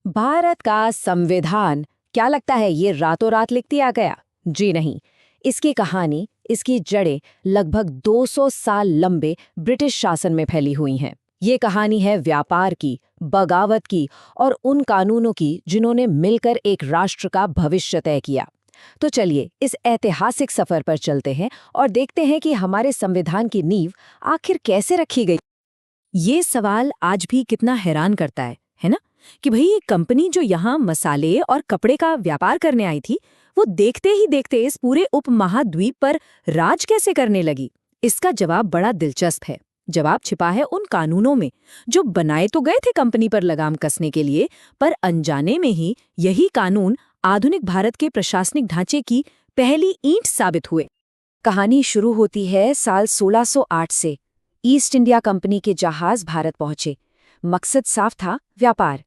भारत का संविधान क्या लगता है ये रातों रात लिख दिया गया? जी नहीं। इसकी कहानी, इसकी जड़ें लगभग 200 साल लंबे ब्रिटिश शासन में फैली हुई हैं। ये कहानी है व्यापार की, बगावत की और उन कानूनों की जिन्होंने मिलकर एक राष्ट्र का भविष्य तय किया। तो चलिए इस ऐतिहासिक सफर पर चलते हैं और देखते हैं कि हमारे संविधान की नींव आखिर कैसे रखी गई। ये सवाल आज भी कितना हैरान करता है ना? कि भाई ये कंपनी जो यहाँ मसाले और कपड़े का व्यापार करने आई थी, वो देखते ही देखते इस पूरे उपमहाद्वीप पर राज कैसे करने लगी? इसका जवाब बड़ा दिलचस्प है। जवाब छिपा है उन कानूनों में जो बनाए तो गए थे कंपनी पर लगाम कसने के लिए, पर अनजाने में ही यही कानून आधुनिक भारत के प्रशासनिक ढांचे की पहली ईंट साबित हुए। कहानी शुरू होती है साल 1608 से। ईस्ट इंडिया कंपनी के जहाज भारत पहुंचे। मकसद साफ था, व्यापार।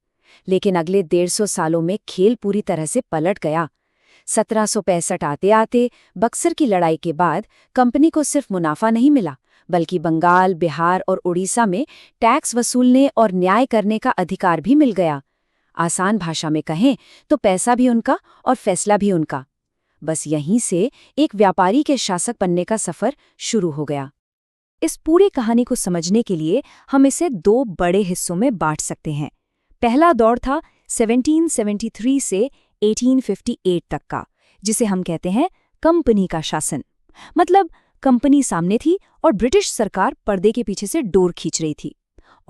लेकिन अगले 150 सालों में खेल पूरी तरह से पलट गया। 1765 आते आते बक्सर की लड़ाई के बाद कंपनी को सिर्फ मुनाफा नहीं मिला, बल्कि बंगाल, बिहार और उड़ीसा में टैक्स वसूलने और न्याय करने का अधिकार भी मिल गया। आसान भाषा में कहें तो पैसा भी उनका और फैसला भी उनका। बस यहीं से एक व्यापारी के शासक बनने का सफर शुरू हो गया। इस पूरी कहानी को समझने के लिए हम इसे दो बड़े हिस्सों में बांट सकते हैं। पहला दौर था 1773 से 1858 तक का, जिसे हम कहते हैं कंपनी का शासन। मतलब कंपनी सामने थी और ब्रिटिश सरकार पर्दे के पीछे से डोर खींच रही थी।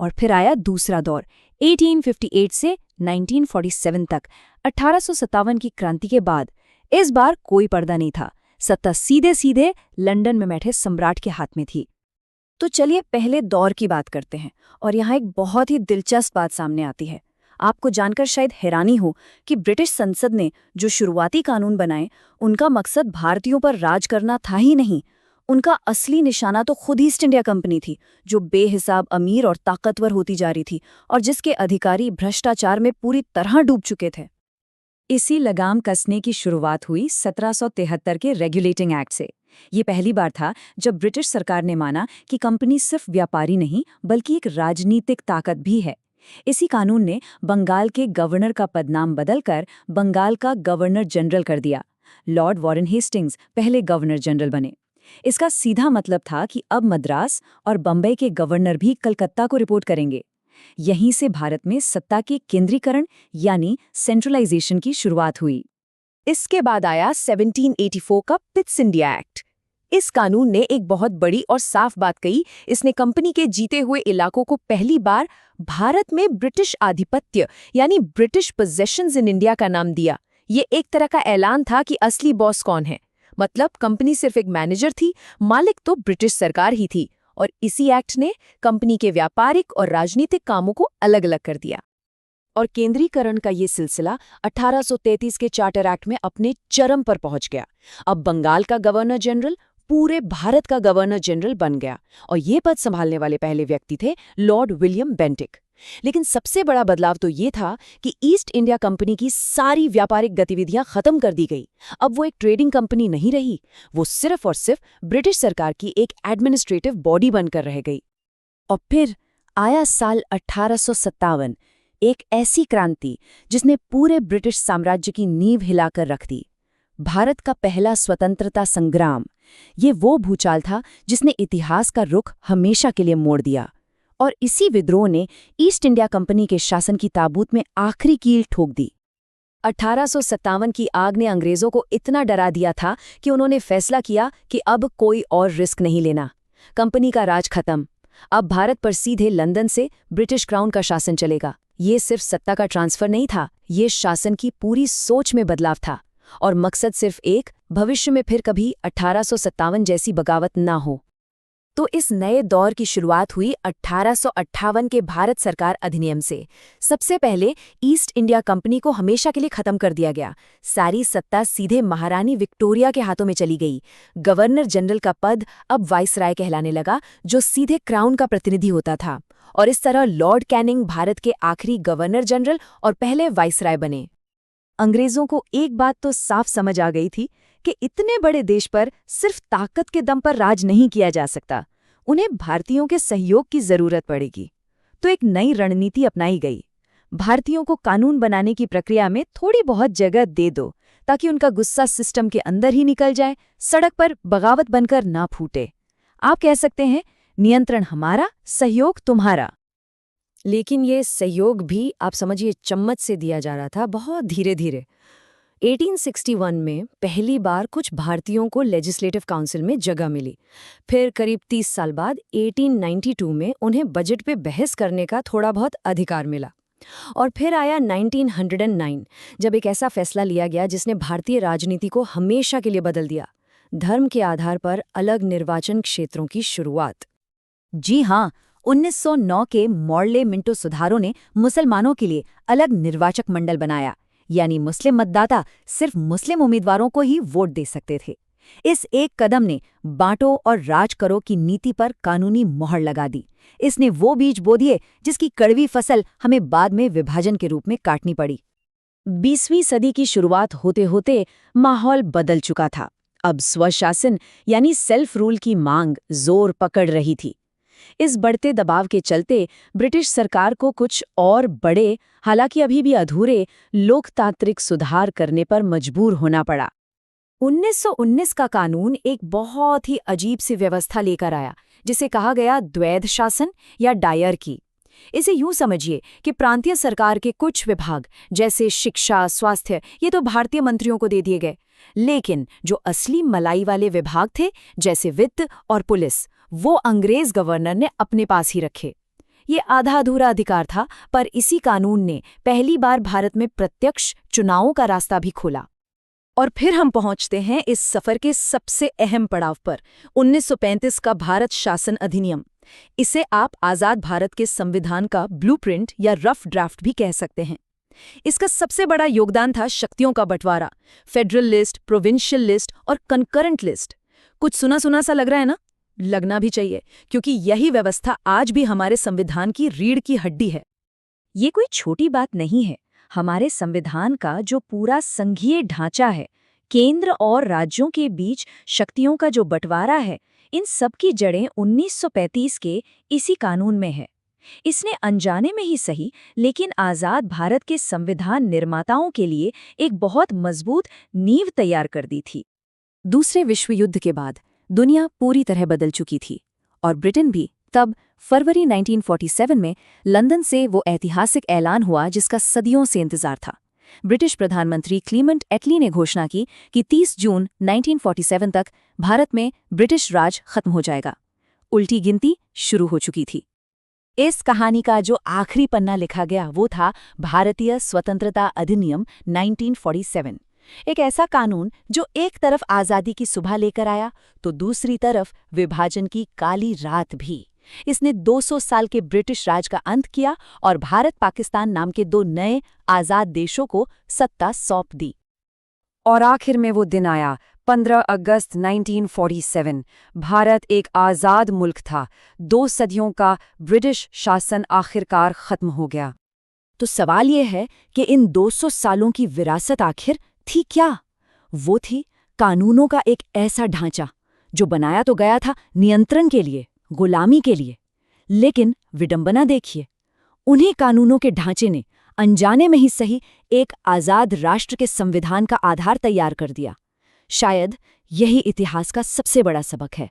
और फिर आया दूसरा दौर 1858 से 1947 तक, 1857 की क्रांति के बाद। इस बार कोई पर्दा नहीं था, सत्ता सीधे सीधे लंदन में बैठे सम्राट के हाथ में थी। तो चलिए पहले दौर की बात करते हैं। और यहाँ एक बहुत ही दिलचस्प बात सामने आती है। आपको जानकर शायद हैरानी हो कि ब्रिटिश संसद ने जो शुरुआती कानून बनाए, उनका मकसद भारतीयों पर राज करना था ही नहीं। उनका असली निशाना तो खुद ईस्ट इंडिया कंपनी थी, जो बेहिसाब अमीर और ताकतवर होती जा रही थी और जिसके अधिकारी भ्रष्टाचार में पूरी तरह डूब चुके थे। इसी लगाम कसने की शुरुआत हुई 1773 के रेगुलेटिंग एक्ट से। ये पहली बार था जब ब्रिटिश सरकार ने माना कि कंपनी सिर्फ व्यापारी नहीं, बल्कि एक राजनीतिक ताकत भी है। इसी कानून ने बंगाल के गवर्नर का पदनाम बदलकर बंगाल का गवर्नर जनरल कर दिया। लॉर्ड वॉरेन हेस्टिंग्स पहले गवर्नर जनरल बने। इसका सीधा मतलब था कि अब मद्रास और बम्बई के गवर्नर भी कलकत्ता को रिपोर्ट करेंगे। यहीं से भारत में सत्ता के केंद्रीकरण यानी सेंट्रलाइजेशन की शुरुआत हुई। इसके बाद आया 1784 का पिट्स इंडिया एक्ट। इस कानून ने एक बहुत बड़ी और साफ बात कही। इसने कंपनी के जीते हुए इलाकों को पहली बार भारत में ब्रिटिश आधिपत्य यानी ब्रिटिश पोजेशंस इन इंडिया का नाम दिया। ये एक तरह का ऐलान था कि असली बॉस कौन है। मतलब कंपनी सिर्फ एक मैनेजर थी, मालिक तो ब्रिटिश सरकार ही थी। और इसी एक्ट ने कंपनी के व्यापारिक और राजनीतिक कामों को अलग अलग कर दिया। और केंद्रीकरण का ये सिलसिला 1833 के चार्टर एक्ट में अपने चरम पर पहुंच गया। अब बंगाल का गवर्नर जनरल पूरे भारत का गवर्नर जनरल बन गया और ये पद संभालने वाले पहले व्यक्ति थे लॉर्ड विलियम बेंटिक। लेकिन सबसे बड़ा बदलाव तो ये था कि ईस्ट इंडिया कंपनी की सारी व्यापारिक गतिविधियां खत्म कर दी गई। अब वो एक ट्रेडिंग कंपनी नहीं रही, वो सिर्फ और सिर्फ ब्रिटिश सरकार की एक एडमिनिस्ट्रेटिव बॉडी बनकर रह गई। और फिर आया साल 1857, एक ऐसी क्रांति जिसने पूरे ब्रिटिश साम्राज्य की नींव हिलाकर रख दी। भारत का पहला स्वतंत्रता संग्राम। ये वो भूचाल था जिसने इतिहास का रुख हमेशा के लिए मोड़ दिया। और इसी विद्रोह ने ईस्ट इंडिया कंपनी के शासन की ताबूत में आखिरी कील ठोक दी। 1857 की आग ने अंग्रेजों को इतना डरा दिया था कि उन्होंने फैसला किया कि अब कोई और रिस्क नहीं लेना। कंपनी का राज खत्म। अब भारत पर सीधे लंदन से ब्रिटिश क्राउन का शासन चलेगा। ये सिर्फ सत्ता का ट्रांसफर नहीं था, ये शासन की पूरी सोच में बदलाव था। और मकसद सिर्फ एक, भविष्य में फिर कभी 1857 जैसी बगावत ना हो। तो इस नए दौर की शुरुआत हुई 1858 के भारत सरकार अधिनियम से। सबसे पहले ईस्ट इंडिया कंपनी को हमेशा के लिए खत्म कर दिया गया। सारी सत्ता सीधे महारानी विक्टोरिया के हाथों में चली गई। गवर्नर जनरल का पद अब वाइसराय कहलाने लगा, जो सीधे क्राउन का प्रतिनिधि होता था। और इस तरह लॉर्ड कैनिंग भारत के आखिरी गवर्नर जनरल और पहले वाइसराय बने। अंग्रेजों को एक बात तो साफ समझ आ गई थी कि इतने बड़े देश पर सिर्फ ताकत के दम पर राज नहीं किया जा सकता। उन्हें भारतीयों के सहयोग की जरूरत पड़ेगी। तो एक नई रणनीति अपनाई गई। भारतीयों को कानून बनाने की प्रक्रिया में थोड़ी बहुत जगह दे दो, ताकि उनका गुस्सा सिस्टम के अंदर ही निकल जाए, सड़क पर बगावत बनकर ना फूटे। आप कह सकते हैं, नियंत्रण हमारा, सहयोग तुम्हारा। लेकिन ये सहयोग भी आप समझिए चम्मच से दिया जा रहा था, बहुत धीरे धीरे। 1861 में पहली बार कुछ भारतीयों को लेजिस्लेटिव काउंसिल में जगह मिली। फिर करीब 30 साल बाद 1892 में उन्हें बजट पे बहस करने का थोड़ा बहुत अधिकार मिला। और फिर आया 1909, जब एक ऐसा फैसला लिया गया जिसने भारतीय राजनीति को हमेशा के लिए बदल दिया। धर्म के आधार पर अलग निर्वाचन क्षेत्रों की शुरुआत। जी हाँ, 1909 के मॉर्ले मिंटो सुधारों ने मुसलमानों के लिए अलग निर्वाचक मंडल बनाया, यानी मुस्लिम मतदाता सिर्फ मुस्लिम उम्मीदवारों को ही वोट दे सकते थे। इस एक कदम ने बांटो और राज करो की नीति पर कानूनी मोहर लगा दी। इसने वो बीज बो दिए जिसकी कड़वी फसल हमें बाद में विभाजन के रूप में काटनी पड़ी। 20वीं सदी की शुरुआत होते होते माहौल बदल चुका था। अब स्वशासन यानी सेल्फ रूल की मांग जोर पकड़ रही थी। इस बढ़ते दबाव के चलते ब्रिटिश सरकार को कुछ और बड़े, हालांकि अभी भी अधूरे, लोकतांत्रिक सुधार करने पर मजबूर होना पड़ा। 1919 का कानून एक बहुत ही अजीब सी व्यवस्था लेकर आया, जिसे कहा गया द्वैध शासन या डायर की। इसे यूं समझिए कि प्रांतीय सरकार के कुछ विभाग जैसे शिक्षा, स्वास्थ्य, ये तो भारतीय मंत्रियों को दे दिए गए, लेकिन जो असली मलाई वाले विभाग थे जैसे वित्त और पुलिस, वो अंग्रेज गवर्नर ने अपने पास ही रखे। ये आधा अधूरा अधिकार था, पर इसी कानून ने पहली बार भारत में प्रत्यक्ष चुनावों का रास्ता भी खोला। और फिर हम पहुंचते हैं इस सफर के सबसे अहम पड़ाव पर, 1935 का भारत शासन अधिनियम। इसे आप आज़ाद भारत के संविधान का ब्लूप्रिंट या रफ ड्राफ्ट भी कह सकते हैं। इसका सबसे बड़ा योगदान था शक्तियों का बंटवारा, फेडरल लिस्ट, प्रोविंशियल लिस्ट और कंकरेंट लिस्ट। कुछ सुना सुना सा लग रहा है ना? लगना भी चाहिए, क्योंकि यही व्यवस्था आज भी हमारे संविधान की रीढ़ की हड्डी है। ये कोई छोटी बात नहीं है। हमारे संविधान का जो पूरा संघीय ढांचा है, केंद्र और राज्यों के बीच शक्तियों का जो बंटवारा है, इन सब की जड़ें 1935 के इसी कानून में है। इसने अनजाने में ही सही, लेकिन आज़ाद भारत के संविधान निर्माताओं के लिए एक बहुत मजबूत नींव तैयार कर दी थी। दूसरे विश्व युद्ध के बाद दुनिया पूरी तरह बदल चुकी थी, और ब्रिटेन भी। तब फरवरी 1947 में लंदन से वो ऐतिहासिक ऐलान हुआ जिसका सदियों से इंतजार था। ब्रिटिश प्रधानमंत्री क्लीमेंट एटली ने घोषणा की कि 30 जून 1947 तक भारत में ब्रिटिश राज खत्म हो जाएगा। उल्टी गिनती शुरू हो चुकी थी। इस कहानी का जो आखिरी पन्ना लिखा गया वो था भारतीय स्वतंत्रता अधिनियम 1947। एक ऐसा कानून जो एक तरफ आज़ादी की सुबह लेकर आया, तो दूसरी तरफ विभाजन की काली रात भी। इसने 200 साल के ब्रिटिश राज का अंत किया और भारत पाकिस्तान नाम के दो नए आज़ाद देशों को सत्ता सौंप दी। और आखिर में वो दिन आया, 15 अगस्त 1947। भारत एक आज़ाद मुल्क था। 2 सदियों का ब्रिटिश शासन आखिरकार खत्म हो गया। तो सवाल ये है कि इन 200 सालों की विरासत आखिर थी क्या? वो थी कानूनों का एक ऐसा ढांचा जो बनाया तो गया था नियंत्रण के लिए, गुलामी के लिए, लेकिन विडंबना देखिए, उन्हीं कानूनों के ढांचे ने अनजाने में ही सही एक आज़ाद राष्ट्र के संविधान का आधार तैयार कर दिया। शायद यही इतिहास का सबसे बड़ा सबक है।